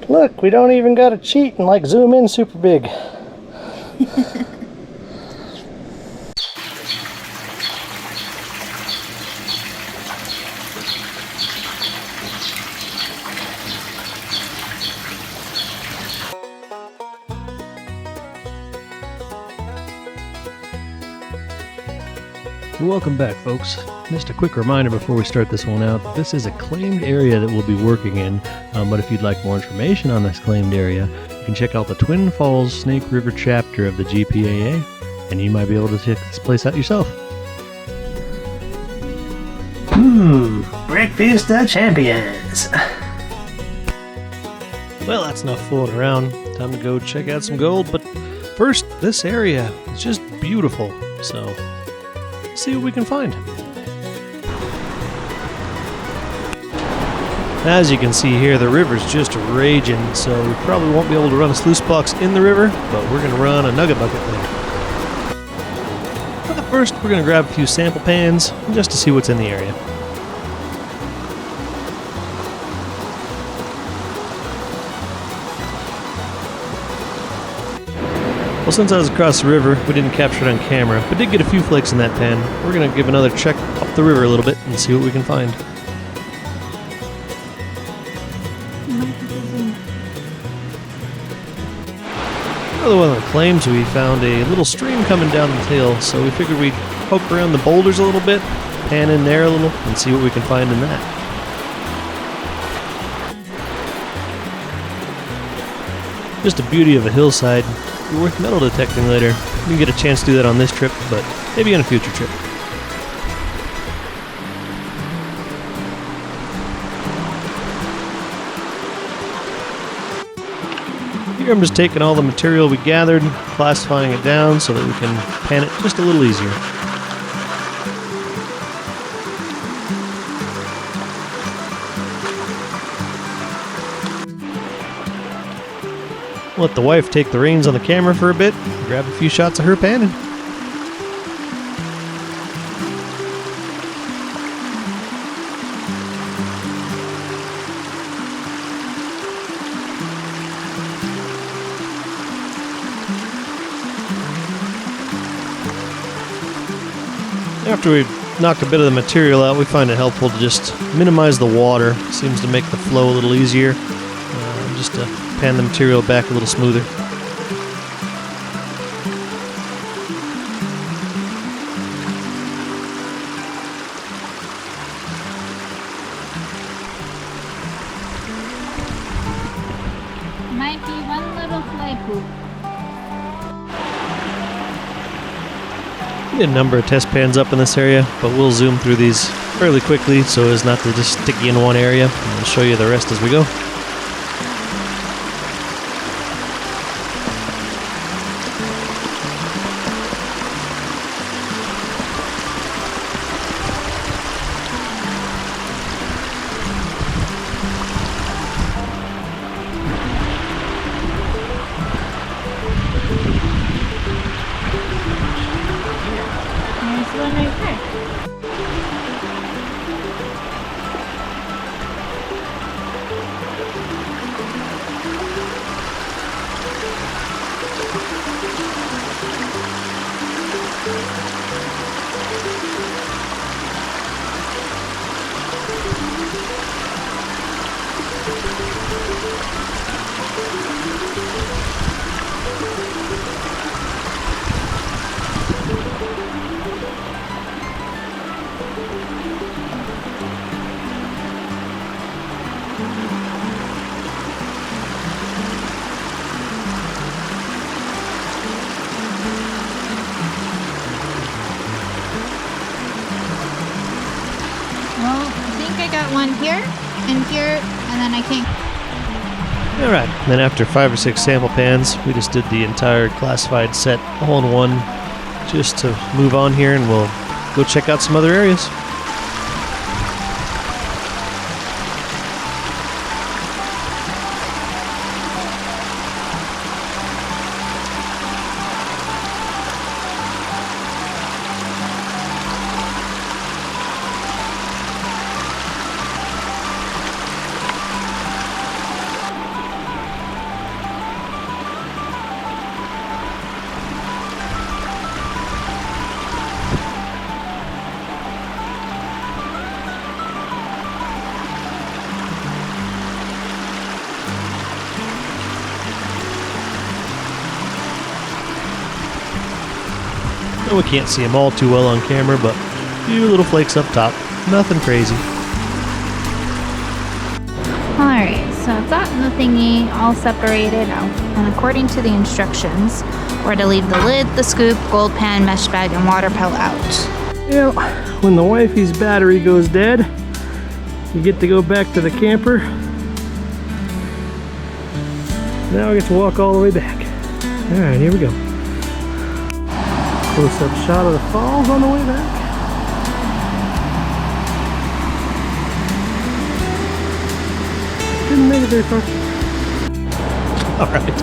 Look, we don't even gotta cheat and like zoom in super big. Welcome back, folks. Just a quick reminder before we start this one out. This is a claimed area that we'll be working in, but if you'd like more information on this claimed area, you can check out the Twin Falls Snake River chapter of the GPAA, and you might be able to check this place out yourself. Breakfast of champions. Well, that's enough fooling around. Time to go check out some gold, but first, this area is just beautiful, so let's see what we can find. As you can see here, the river's just raging, so we probably won't be able to run a sluice box in the river, but we're going to run a Nugget Bucket there. But first, we're going to grab a few sample pans just to see what's in the area. Well, since I was across the river, we didn't capture it on camera, but did get a few flakes in that pan. We're going to give another check up the river a little bit and see what we can find. Another one of the claims, we found a little stream coming down the tail, so we figured we'd poke around the boulders a little bit, pan in there a little, and see what we can find in that. Just a beauty of a hillside. Be worth metal detecting later. You can get a chance to do that on this trip, but maybe on a future trip. Here I'm just taking all the material we gathered, classifying it down so that we can pan it just a little easier. Let the wife take the reins on the camera for a bit, grab a few shots of her panning. After we've knocked a bit of the material out, we find it helpful to just minimize the water. Seems to make the flow a little easier, just to pan the material back a little smoother. Might be one little fly poop. We had a number of test pans up in this area, but we'll zoom through these fairly quickly so as not to just stick you in one area, and we'll show you the rest as we go. There's one right there. Well, I think I got one here, and then I can't. Alright, then after 5 or 6 sample pans, we just did the entire classified set all in one, just to move on here, and we'll go check out some other areas. We can't see them all too well on camera, but a few little flakes up top. Nothing crazy. Alright, so I've gotten the thingy all separated out. And according to the instructions, we're to leave the lid, the scoop, gold pan, mesh bag, and water pill out. Yeah, when the wifey's battery goes dead, you get to go back to the camper. Now we get to walk all the way back. Alright, here we go. Close-up shot of the falls on the way back. Didn't make it very far. Alright.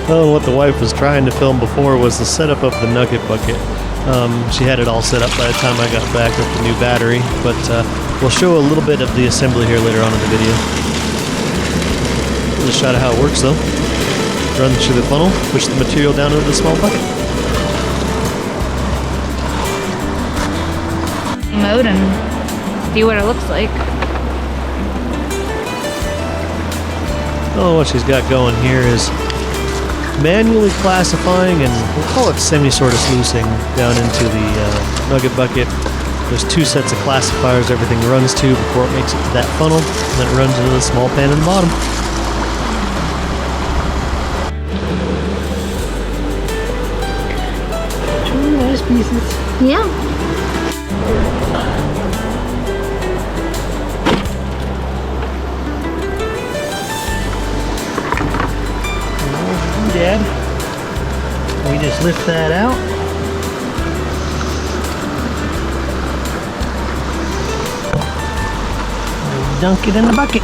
Well, what the wife was trying to film before was the setup of the Nugget Bucket. She had it all set up by the time I got back with the new battery, but we'll show a little bit of the assembly here later on in the video. Here's a shot of how it works though. Run through the funnel, push the material down into the small bucket. Mode and see what it looks like. Oh, what she's got going here is manually classifying, and we'll call it sort of sluicing down into the Nugget Bucket. There's two sets of classifiers everything runs to before it makes it to that funnel, and then it runs into the small pan in the bottom. Two nice pieces. Yeah. Dad, we just lift that out. And dunk it in the bucket.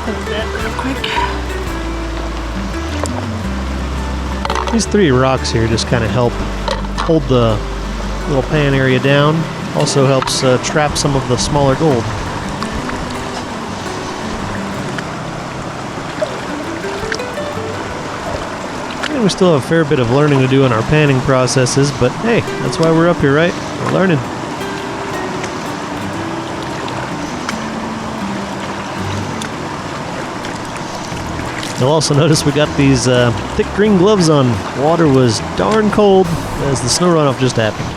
Hold that real quick. These three rocks here just kind of help hold the little pan area down. Also helps trap some of the smaller gold. And we still have a fair bit of learning to do in our panning processes, but hey, that's why we're up here, right? We're learning. You'll also notice we got these thick green gloves on. Water was darn cold as the snow runoff just happened.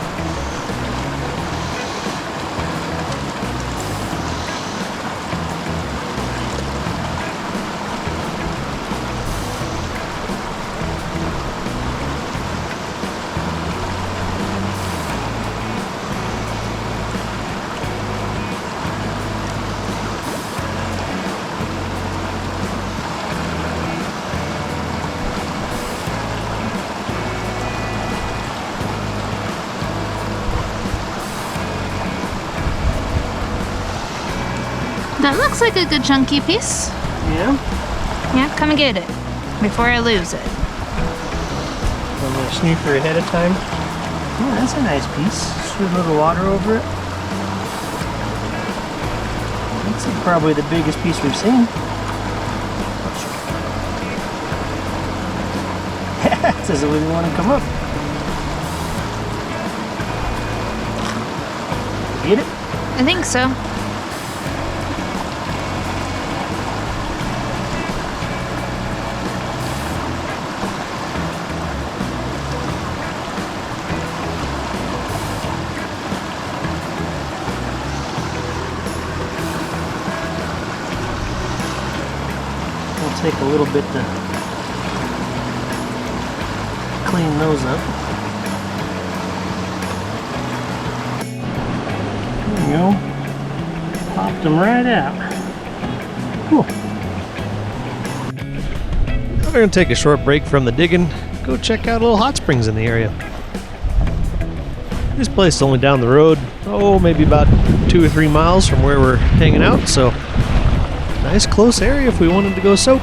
That looks like a good chunky piece. Yeah? Yeah, come and get it before I lose it. I'm gonna snooper ahead of time. Oh, that's a nice piece. Shoot a little water over it. That's probably the biggest piece we've seen. Says it wouldn't want to come up. Get it? I think so. Take a little bit to clean those up. There we go. Popped them right out. Cool. We're going to take a short break from the digging, go check out a little hot springs in the area. This place is only down the road, maybe about 2 or 3 miles from where we're hanging out, so nice close area if we wanted to go soak.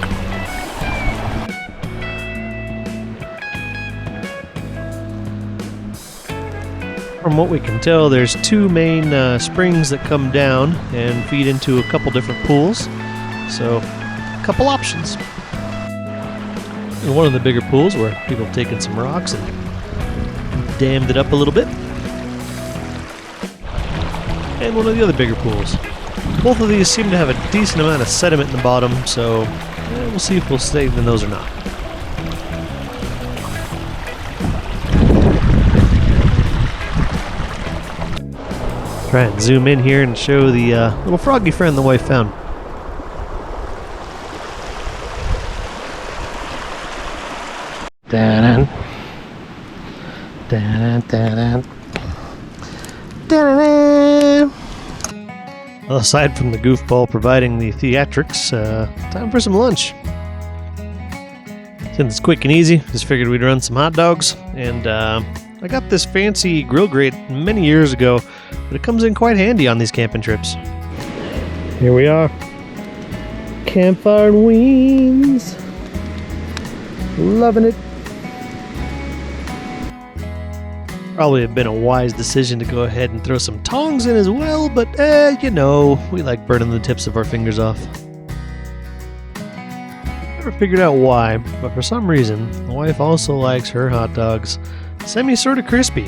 From what we can tell, there's 2 main springs that come down and feed into a couple different pools, so a couple options. And one of the bigger pools where people have taken some rocks and dammed it up a little bit, and one of the other bigger pools. Both of these seem to have a decent amount of sediment in the bottom, so we'll see if we'll stay in those or not. Try and zoom in here and show the little froggy friend the wife found. Da-dun. Da-dun, da-dun. Da-dun. Well, aside from the goofball providing the theatrics, time for some lunch. Since it's quick and easy, just figured we'd run some hot dogs. And I got this fancy grill grate many years ago, but it comes in quite handy on these camping trips. Here we are. Campfire and wings. Loving it. Probably have been a wise decision to go ahead and throw some tongs in as well, but you know, we like burning the tips of our fingers off. Never figured out why, but for some reason, my wife also likes her hot dogs sort of crispy.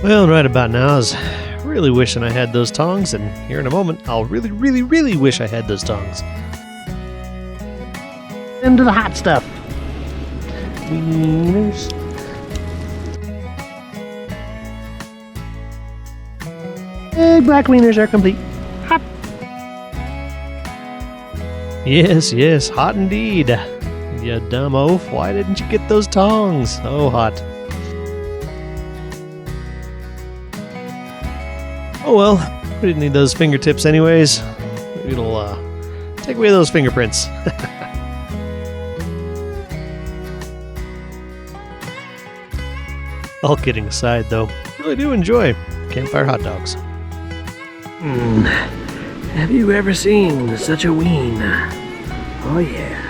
Well, right about now, I was really wishing I had those tongs, and here in a moment, I'll really wish I had those tongs. Into the hot stuff. Wieners. Egg black wieners are complete. Hot. Yes, hot indeed. You dumb oaf, why didn't you get those tongs? Oh, hot. Oh well, we didn't need those fingertips anyways. It'll take away those fingerprints. All kidding aside, though, I really do enjoy campfire hot dogs. Have you ever seen such a ween? Oh yeah.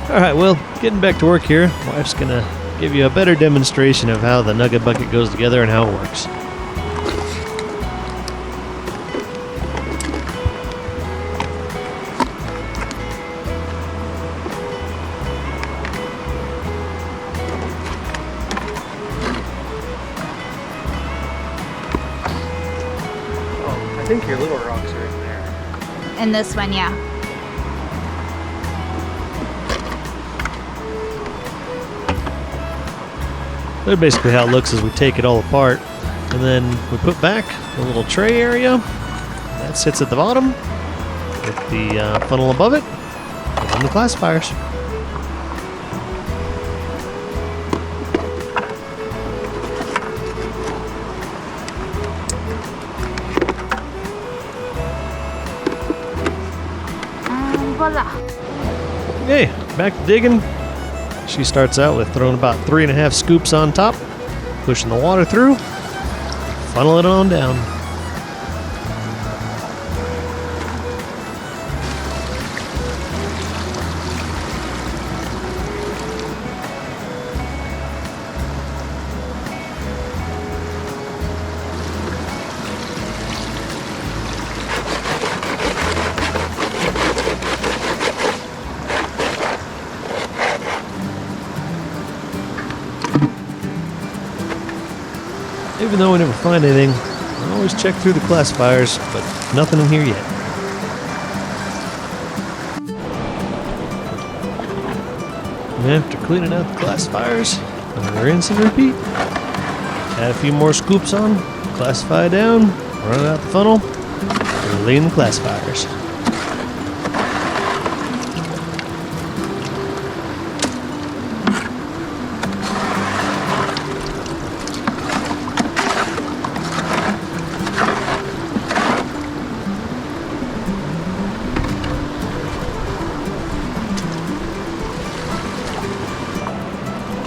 Alright, well, getting back to work here, wife's gonna give you a better demonstration of how the Nugget Bucket goes together and how it works. I think your little rocks are in there. In this one, yeah. So basically how it looks is we take it all apart, and then we put back the little tray area that sits at the bottom with the funnel above it, and then the classifiers. Voila. Okay, back to digging. She starts out with throwing about 3.5 scoops on top, pushing the water through, funnel it on down. Even though we never find anything, I always check through the classifiers, but nothing in here yet. And after cleaning out the classifiers, rinse and repeat. Add a few more scoops on, classify down, run it out the funnel, and lean the classifiers.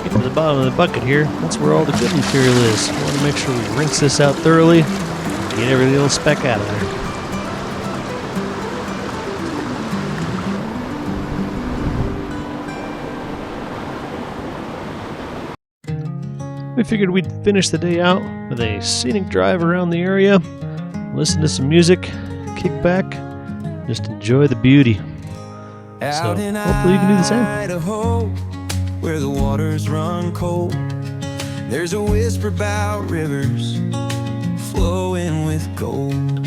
To the bottom of the bucket here, that's where all the good material is. We want to make sure we rinse this out thoroughly and get every little speck out of there. We figured we'd finish the day out with a scenic drive around the area, listen to some music, kick back, just enjoy the beauty. So hopefully you can do the same. Idaho, where the waters run cold. There's a whisper about rivers flowing with gold.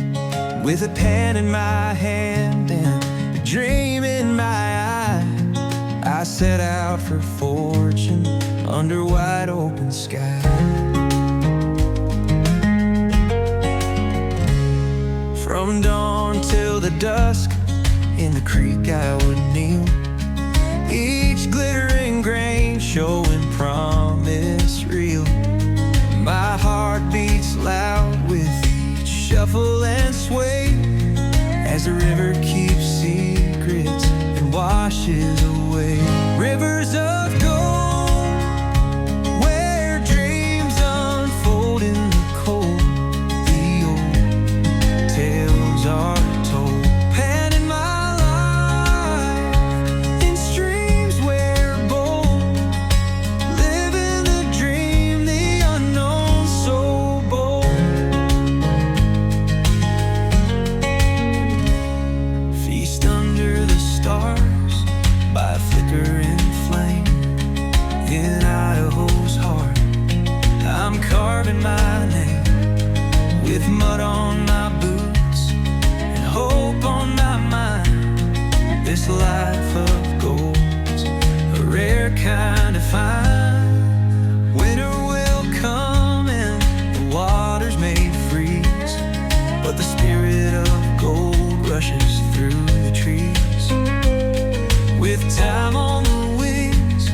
With a pen in my hand and a dream in my eye, I set out for fortune under wide open sky. From dawn till the dusk, in the creek I would kneel, each glittering grain showing promise real. My heart beats loud with each shuffle and sway, as the river keeps secrets and washes away. Rivers of gold, where dreams unfold in the cold. The old tales are told. Pen in my life, in streams where bold, living the dream, the unknown so bold. Feast under the stars by a flickering flame. In Idaho's heart, I'm carving my name with mud on my boots and hope on my mind. This life of gold's a rare kind of find. Winter will come and the waters may freeze, but the spirit of gold rushes through the trees. With time on the wings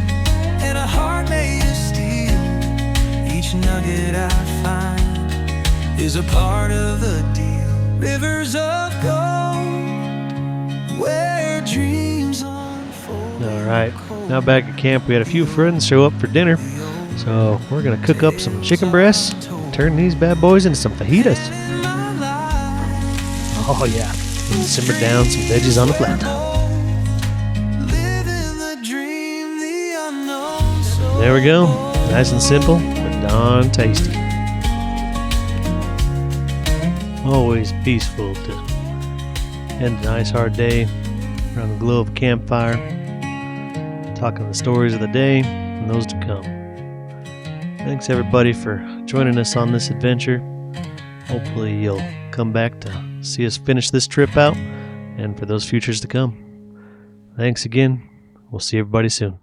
and a heart made of steel, each nugget I find is a part of the deal. Rivers of gold, where dreams unfold. All right, now back at camp, we had a few friends show up for dinner, so we're gonna cook up some chicken breasts and turn these bad boys into some fajitas. Oh yeah, and simmer down some veggies on the flat top. There we go, nice and simple, but darn tasty. Always peaceful to end a nice hard day around the glow of a campfire, talking the stories of the day and those to come. Thanks everybody for joining us on this adventure. Hopefully you'll come back to see us finish this trip out and for those futures to come. Thanks again. We'll see everybody soon.